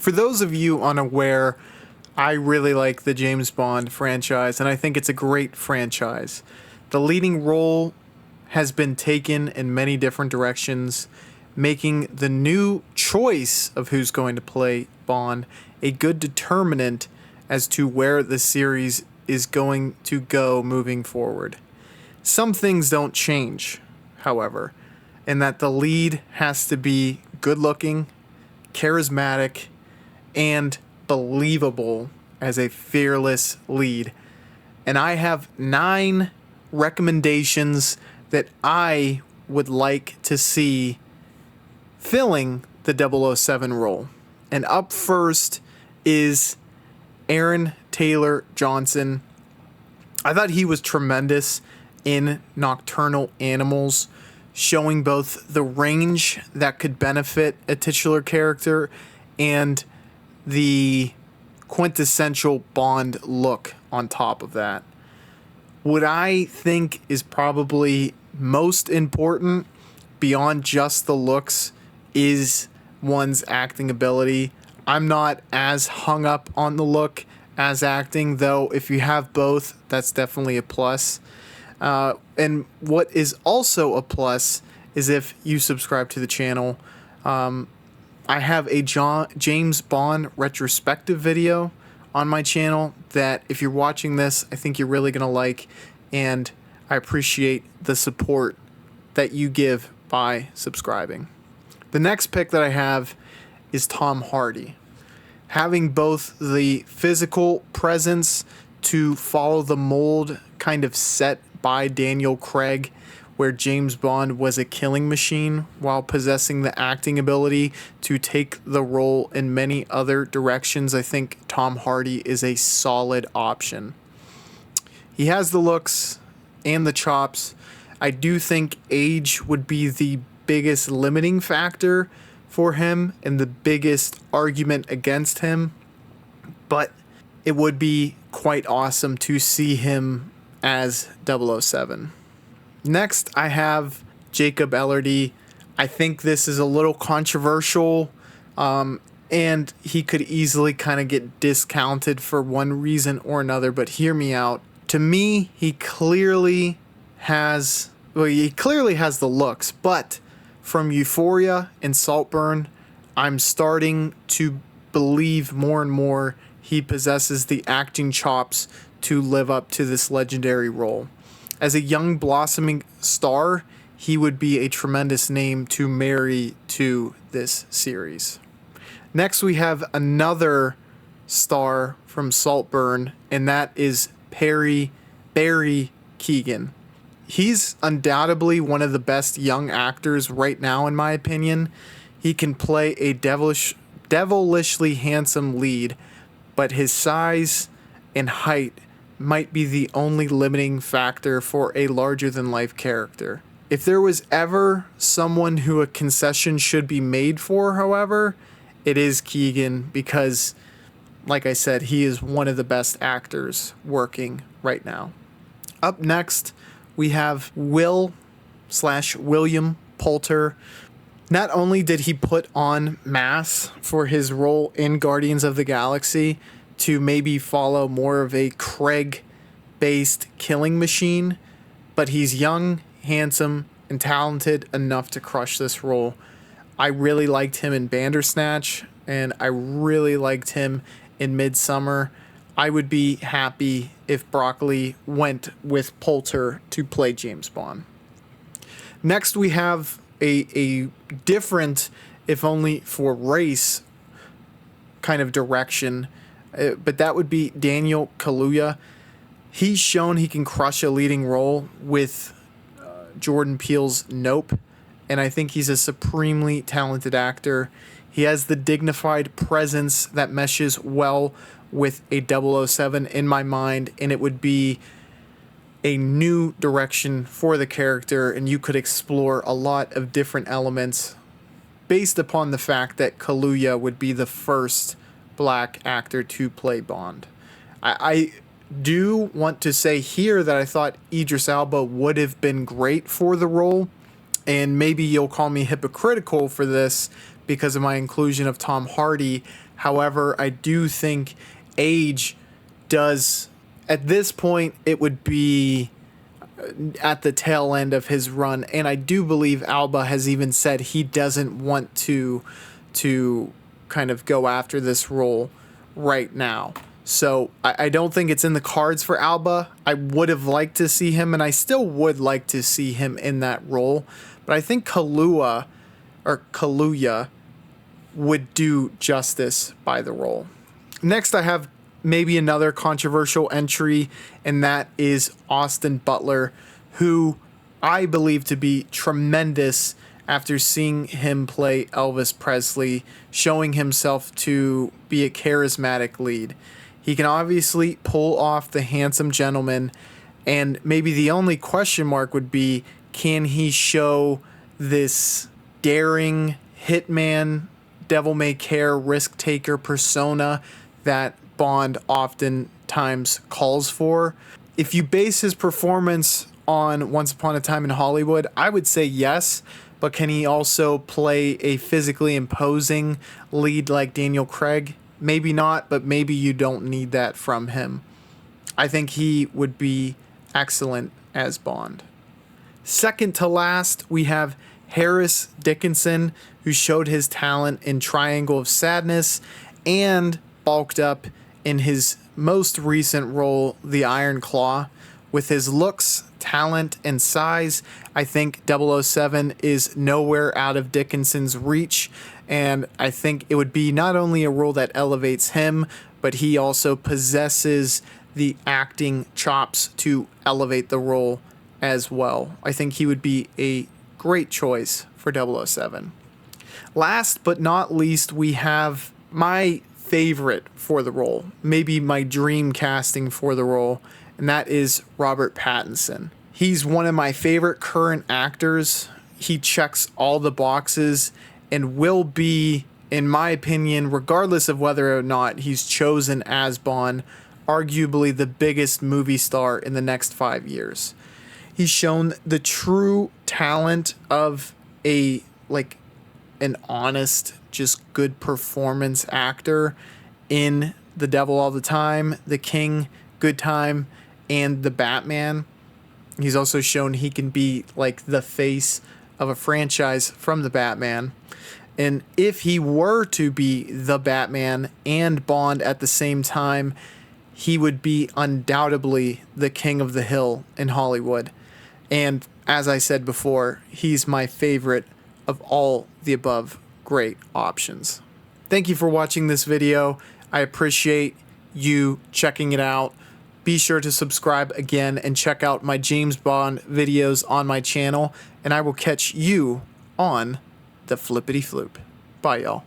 For those of you unaware, I really like the James Bond franchise, and I think it's a great franchise. The leading role has been taken in many different directions, making the new choice of who's going to play Bond a good determinant as to where the series is going to go moving forward. Some things don't change, however, in that the lead has to be good looking, charismatic, and believable as a fearless lead. And I have 9 recommendations that I would like to see filling the 007 role. And up first is Aaron Taylor Johnson. I thought he was tremendous in Nocturnal Animals, showing both the range that could benefit a titular character and the quintessential Bond look on top of that. What I think is probably most important beyond just the looks is one's acting ability. I'm not as hung up on the look as acting, though if you have both, that's definitely a plus. And what is also a plus is if you subscribe to the channel. I have a James Bond retrospective video on my channel that if you're watching this, I think you're really going to like, and I appreciate the support that you give by subscribing. The next pick that I have is Tom Hardy. Having both the physical presence to follow the mold kind of set by Daniel Craig, where James Bond was a killing machine, while possessing the acting ability to take the role in many other directions, I think Tom Hardy is a solid option. He has the looks and the chops. I do think age would be the biggest limiting factor for him and the biggest argument against him, but it would be quite awesome to see him as 007. Next, I have Jacob Elordi. I think this is a little controversial, and he could easily kind of get discounted for one reason or another, but hear me out. To me, he clearly has the looks, but from Euphoria and Saltburn, I'm starting to believe more and more he possesses the acting chops to live up to this legendary role. As a young blossoming star, he would be a tremendous name to marry to this series. Next, we have another star from Saltburn, and that is Barry Keoghan. He's undoubtedly one of the best young actors right now, in my opinion. He can play a devilishly handsome lead, but his size and height might be the only limiting factor for a larger-than-life character. If there was ever someone who a concession should be made for, however, it is Keoghan, because, like I said, he is one of the best actors working right now. Up next, we have William Poulter. Not only did he put on mass for his role in Guardians of the Galaxy to maybe follow more of a Craig-based killing machine, but he's young, handsome, and talented enough to crush this role. I really liked him in Bandersnatch, and I really liked him in Midsummer. I would be happy if Broccoli went with Poulter to play James Bond. Next, we have a different, if only for race, kind of direction, but that would be Daniel Kaluuya. He's shown he can crush a leading role with Jordan Peele's Nope, and I think he's a supremely talented actor. He has the dignified presence that meshes well with a 007 in my mind, and it would be a new direction for the character, and you could explore a lot of different elements based upon the fact that Kaluuya would be the first black actor to play Bond. I do want to say here that I thought Idris Elba would have been great for the role, and maybe you'll call me hypocritical for this because of my inclusion of Tom Hardy. However, I do think age does, at this point, it would be at the tail end of his run, and I do believe Alba has even said he doesn't want to kind of go after this role right now. So I don't think it's in the cards for Alba. I would have liked to see him, and I still would like to see him in that role, but I think Kaluuya would do justice by the role. Next, I have maybe another controversial entry, and that is Austin Butler, who I believe to be tremendous after seeing him play Elvis Presley, showing himself to be a charismatic lead. He can obviously pull off the handsome gentleman, and maybe the only question mark would be, can he show this daring hitman, devil-may-care, risk-taker persona that Bond oftentimes calls for? If you base his performance on Once Upon a Time in Hollywood, I would say yes, but can he also play a physically imposing lead like Daniel Craig? Maybe not, but maybe you don't need that from him. I think he would be excellent as Bond. Second to last, we have Harris Dickinson, who showed his talent in Triangle of Sadness and bulked up in his most recent role, The Iron Claw. With his looks, talent, and size, I think 007 is nowhere out of Dickinson's reach, and I think it would be not only a role that elevates him, but he also possesses the acting chops to elevate the role as well. I think he would be a great choice for 007. Last but not least, we have my favorite for the role, maybe my dream casting for the role, and that is Robert Pattinson. He's one of my favorite current actors. He checks all the boxes and will be, in my opinion, regardless of whether or not he's chosen as Bond, arguably the biggest movie star in the next 5 years. He's shown the true talent of an honest, just good performance actor in The Devil All the Time, The King, Good Time, and The Batman. He's also shown he can be like the face of a franchise from The Batman. And if he were to be the Batman and Bond at the same time, he would be undoubtedly the king of the hill in Hollywood. And as I said before, he's my favorite of all the above great options. Thank you for watching this video. I appreciate you checking it out. Be sure to subscribe again and check out my James Bond videos on my channel, and I will catch you on the flippity floop. Bye, y'all.